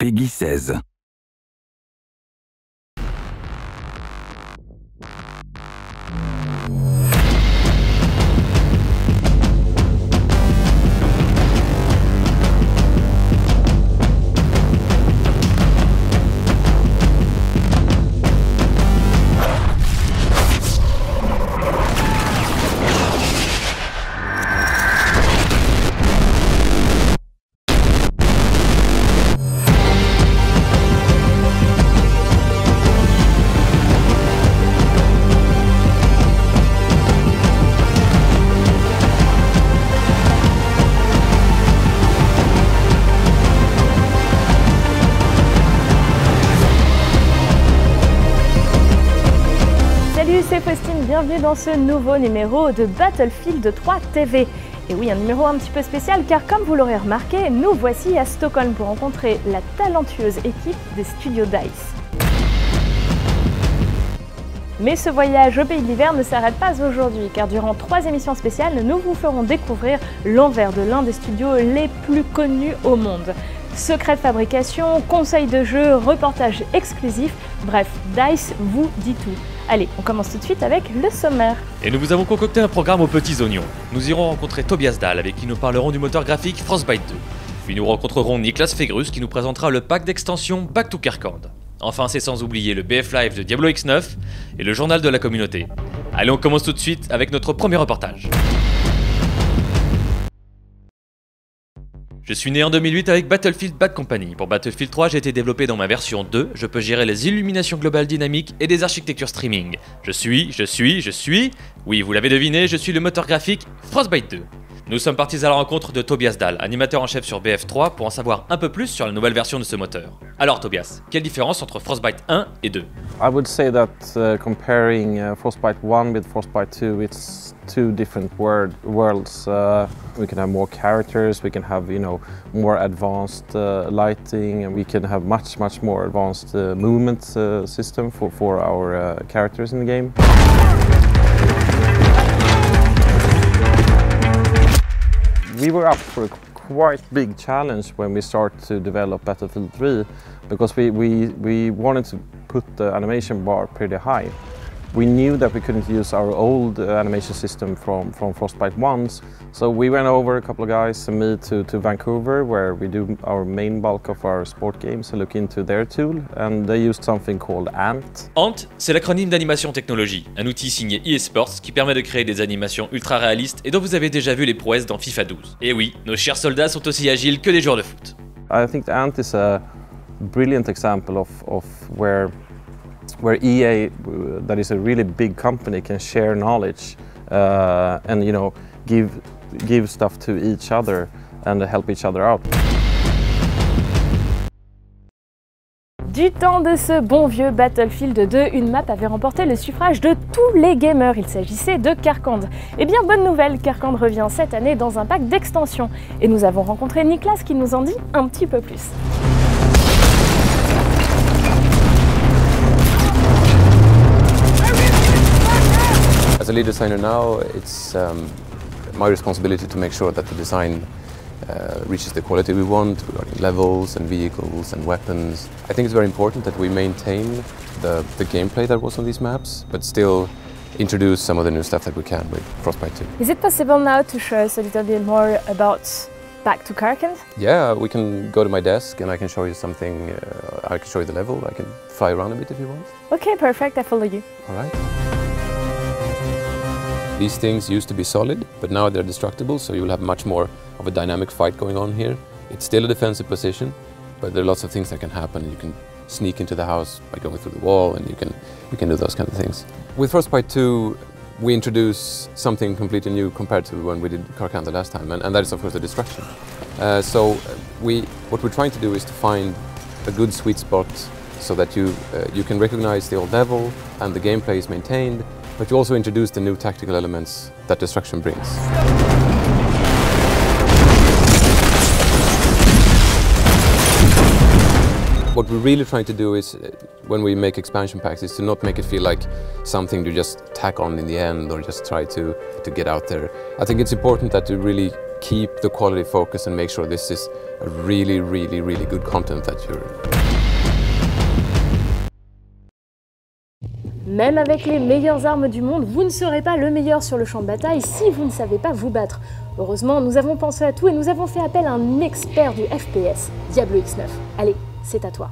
Peggy 16. C'est Faustine, bienvenue dans ce nouveau numéro de Battlefield 3 TV. Et oui, un numéro un petit peu spécial car comme vous l'aurez remarqué, nous voici à Stockholm pour rencontrer la talentueuse équipe des studios DICE. Mais ce voyage au pays de l'hiver ne s'arrête pas aujourd'hui car durant 3 émissions spéciales, nous vous ferons découvrir l'envers de l'un des studios les plus connus au monde. Secrets de fabrication, conseils de jeu, reportages exclusifs, bref, DICE vous dit tout. Allez, on commence tout de suite avec le sommaire. Et nous vous avons concocté un programme aux petits oignons. Nous irons rencontrer Tobias Dahl avec qui nous parlerons du moteur graphique Frostbite 2. Puis nous rencontrerons Niklas Fegrus qui nous présentera le pack d'extension Back to Kirkwand. Enfin, c'est sans oublier le BF Live de Diablo X9 et le journal de la communauté. Allez, on commence tout de suite avec notre premier reportage. Je suis né en 2008 avec Battlefield Bad Company. Pour Battlefield 3, j'ai été développé dans ma version 2. Je peux gérer les illuminations globales dynamiques et des architectures streaming. Je suis... Oui, vous l'avez deviné, je suis le moteur graphique Frostbite 2. Nous sommes partis à la rencontre de Tobias Dahl, animateur en chef sur BF3, pour en savoir un peu plus sur la nouvelle version de ce moteur. Alors Tobias, quelle différence entre Frostbite 1 et 2? I would say that comparing Frostbite 1 with Frostbite 2, it's two different worlds. We can have more characters, we can have, more advanced lighting, and we can have much more advanced movement system for our characters in the game. We were up for a quite big challenge when we started to develop Battlefield 3 because we wanted to put the animation bar pretty high. We knew that we couldn't use our old animation system from Frostbite 1s, so we went over, a couple of guys and me, to Vancouver, where we do our main bulk of our sport games, and look into their tool, and they used something called ANT. ANT, c'est l'acronyme d'animation technologie, un outil signé EA Sports qui permet de créer des animations ultra réalistes et dont vous avez déjà vu les prouesses dans FIFA 12. Et oui, nos chers soldats sont aussi agiles que des joueurs de foot. I think ANT is a brilliant example of where EA, that is a really big company, can share knowledge and give stuff to each other and help each other out. Du temps de ce bon vieux Battlefield 2, une map avait remporté le suffrage de tous les gamers. Il s'agissait de Kirkwand. Eh bien, bonne nouvelle, Kirkwand revient cette année dans un pack d'extension. Et nous avons rencontré Niklas qui nous en dit un petit peu plus. As a lead designer now, it's my responsibility to make sure that the design reaches the quality we want regarding levels and vehicles and weapons. I think it's very important that we maintain the gameplay that was on these maps, but still introduce some of the new stuff that we can with Frostbite 2. Is it possible now to show us a little bit more about Back to Kirkwand? Yeah, we can go to my desk and I can show you something. I can show you the level. I can fly around a bit if you want. Okay, perfect. I follow you. All right. These things used to be solid, but now they're destructible, so you'll have much more of a dynamic fight going on here. It's still a defensive position, but there are lots of things that can happen. You can sneak into the house by going through the wall, and you can do those kind of things. With Frostbite 2, we introduce something completely new compared to when we did Kirkwand the last time, and that is of course the destruction. What we're trying to do is to find a good sweet spot so that you can recognize the old level and the gameplay is maintained, but you also introduce the new tactical elements that destruction brings. What we're really trying to do is, when we make expansion packs, is to not make it feel like something to just tack on in the end or just try to get out there. I think it's important that you really keep the quality focus and make sure this is a really good content that you're... Même avec les meilleures armes du monde, vous ne serez pas le meilleur sur le champ de bataille si vous ne savez pas vous battre. Heureusement, nous avons pensé à tout et nous avons fait appel à un expert du FPS, Diablo X9. Allez, c'est à toi.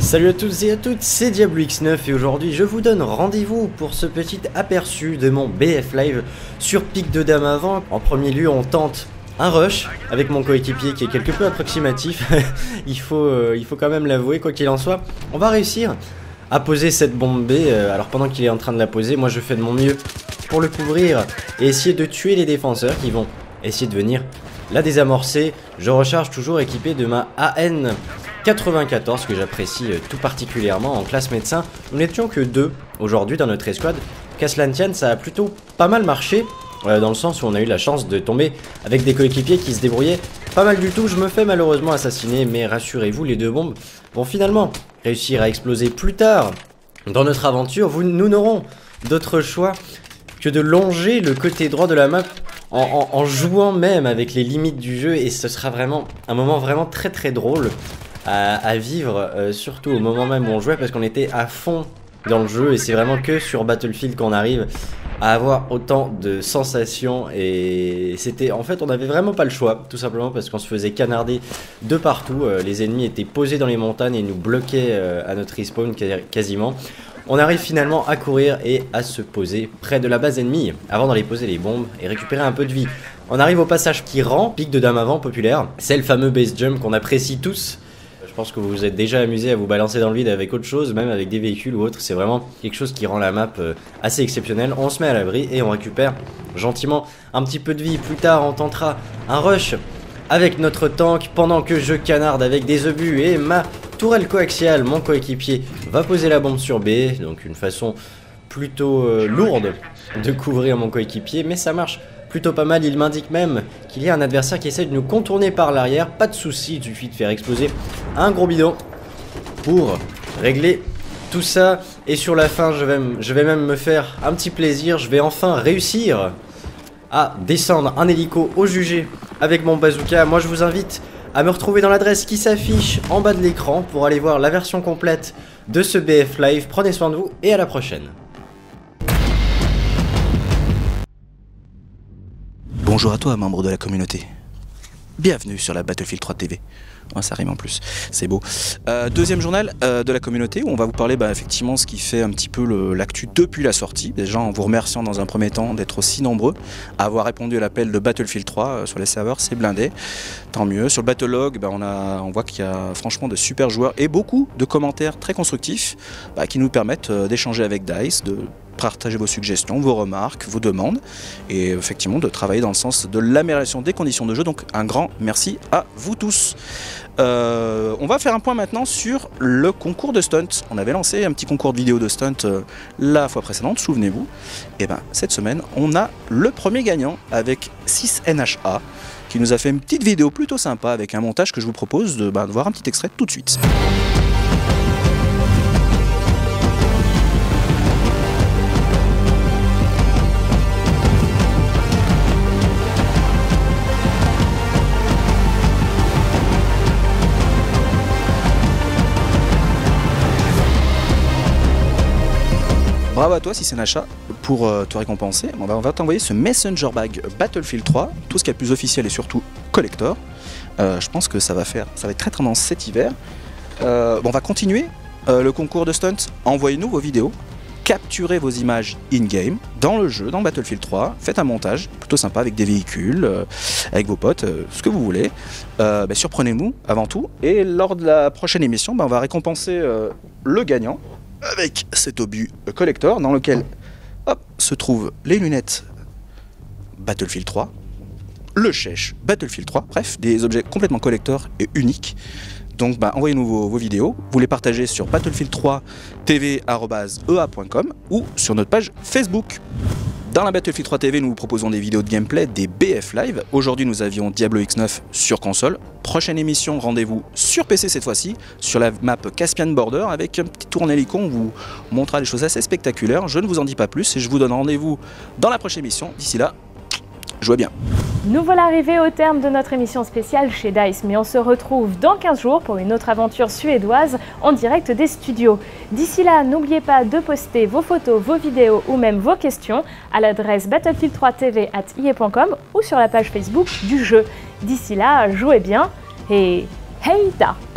Salut à tous et à toutes, c'est Diablo X9 et aujourd'hui je vous donne rendez-vous pour ce petit aperçu de mon BF Live sur pic de dame avant. En premier lieu, on tente un rush avec mon coéquipier qui est quelque peu approximatif, il faut quand même l'avouer, quoi qu'il en soit. On va réussir à poser cette bombe B, alors pendant qu'il est en train de la poser, moi je fais de mon mieux pour le couvrir et essayer de tuer les défenseurs qui vont essayer de venir la désamorcer. Je recharge toujours équipé de ma AN94 que j'apprécie tout particulièrement en classe médecin. Nous n'étions que 2 aujourd'hui dans notre escouade. Qu'à cela ne tienne, ça a plutôt pas mal marché, dans le sens où on a eu la chance de tomber avec des coéquipiers qui se débrouillaient pas mal du tout. Je me fais malheureusement assassiner, mais rassurez-vous, les 2 bombes vont finalement réussir à exploser plus tard dans notre aventure. Nous n'aurons d'autre choix que de longer le côté droit de la map en jouant même avec les limites du jeu, et ce sera vraiment un moment vraiment très drôle à vivre, surtout au moment même où on jouait, parce qu'on était à fond dans le jeu et c'est vraiment que sur Battlefield qu'on arrive à avoir autant de sensations. Et c'était, en fait, on n'avait vraiment pas le choix, tout simplement parce qu'on se faisait canarder de partout. Les ennemis étaient posés dans les montagnes et nous bloquaient à notre respawn quasiment. On arrive finalement à courir et à se poser près de la base ennemie avant d'aller poser les bombes et récupérer un peu de vie. On arrive au passage qui rend pic de dame avant populaire, c'est le fameux base jump qu'on apprécie tous. Je pense que vous vous êtes déjà amusé à vous balancer dans le vide avec autre chose, même avec des véhicules ou autre. C'est vraiment quelque chose qui rend la map assez exceptionnelle. On se met à l'abri et on récupère gentiment un petit peu de vie. Plus tard, on tentera un rush avec notre tank pendant que je canarde avec des obus et ma tourelle coaxiale. Mon coéquipier va poser la bombe sur B, donc une façon plutôt lourde de couvrir mon coéquipier, mais ça marche plutôt pas mal. Il m'indique même qu'il y a un adversaire qui essaie de nous contourner par l'arrière. Pas de souci, il suffit de faire exploser un gros bidon pour régler tout ça. Et sur la fin, je vais même me faire un petit plaisir. Je vais enfin réussir à descendre un hélico au jugé avec mon bazooka. Moi, je vous invite à me retrouver dans l'adresse qui s'affiche en bas de l'écran pour aller voir la version complète de ce BF Live. Prenez soin de vous et à la prochaine. Bonjour à toi, membre de la communauté. Bienvenue sur la Battlefield 3 TV. Ouais, ça rime en plus, c'est beau. Deuxième journal de la communauté où on va vous parler effectivement ce qui fait un petit peu l'actu depuis la sortie. Déjà en vous remerciant dans un premier temps d'être aussi nombreux à avoir répondu à l'appel de Battlefield 3 sur les serveurs, c'est blindé. Tant mieux. Sur le Battlelog, on voit qu'il y a franchement de super joueurs et beaucoup de commentaires très constructifs qui nous permettent d'échanger avec DICE, de partager vos suggestions, vos remarques, vos demandes et effectivement de travailler dans le sens de l'amélioration des conditions de jeu. Donc un grand merci à vous tous. On va faire un point maintenant sur le concours de stunt. On avait lancé un petit concours de vidéos de stunt la fois précédente, souvenez-vous. Et cette semaine, on a le premier gagnant avec 6NHA qui nous a fait une petite vidéo plutôt sympa avec un montage que je vous propose de voir un petit extrait tout de suite. Bravo à toi si c'est Nacha pour te récompenser. On va t'envoyer ce Messenger Bag Battlefield 3, tout ce qui est le plus officiel et surtout collector. Je pense que ça va être très tendance cet hiver. On va continuer le concours de stunt. Envoyez-nous vos vidéos, capturez vos images in-game dans le jeu, dans Battlefield 3. Faites un montage plutôt sympa avec des véhicules, avec vos potes, ce que vous voulez. Surprenez-nous avant tout. Et lors de la prochaine émission, on va récompenser le gagnant avec cet obus collector dans lequel se trouvent les lunettes Battlefield 3, le chèche Battlefield 3, bref, des objets complètement collector et uniques. Donc envoyez-nous vos vidéos, vous les partagez sur battlefield3tv@ea.com ou sur notre page Facebook. Dans la Battlefield 3 TV, nous vous proposons des vidéos de gameplay, des BF Live. Aujourd'hui, nous avions Diablo X9 sur console. Prochaine émission, rendez-vous sur PC cette fois-ci, sur la map Caspian Border, avec un petit tour en hélico. On vous montrera des choses assez spectaculaires. Je ne vous en dis pas plus et je vous donne rendez-vous dans la prochaine émission. D'ici là, jouez bien. Nous voilà arrivés au terme de notre émission spéciale chez DICE, mais on se retrouve dans 15 jours pour une autre aventure suédoise en direct des studios. D'ici là, n'oubliez pas de poster vos photos, vos vidéos ou même vos questions à l'adresse battlefield3tv@ie.com ou sur la page Facebook du jeu. D'ici là, jouez bien et hej då!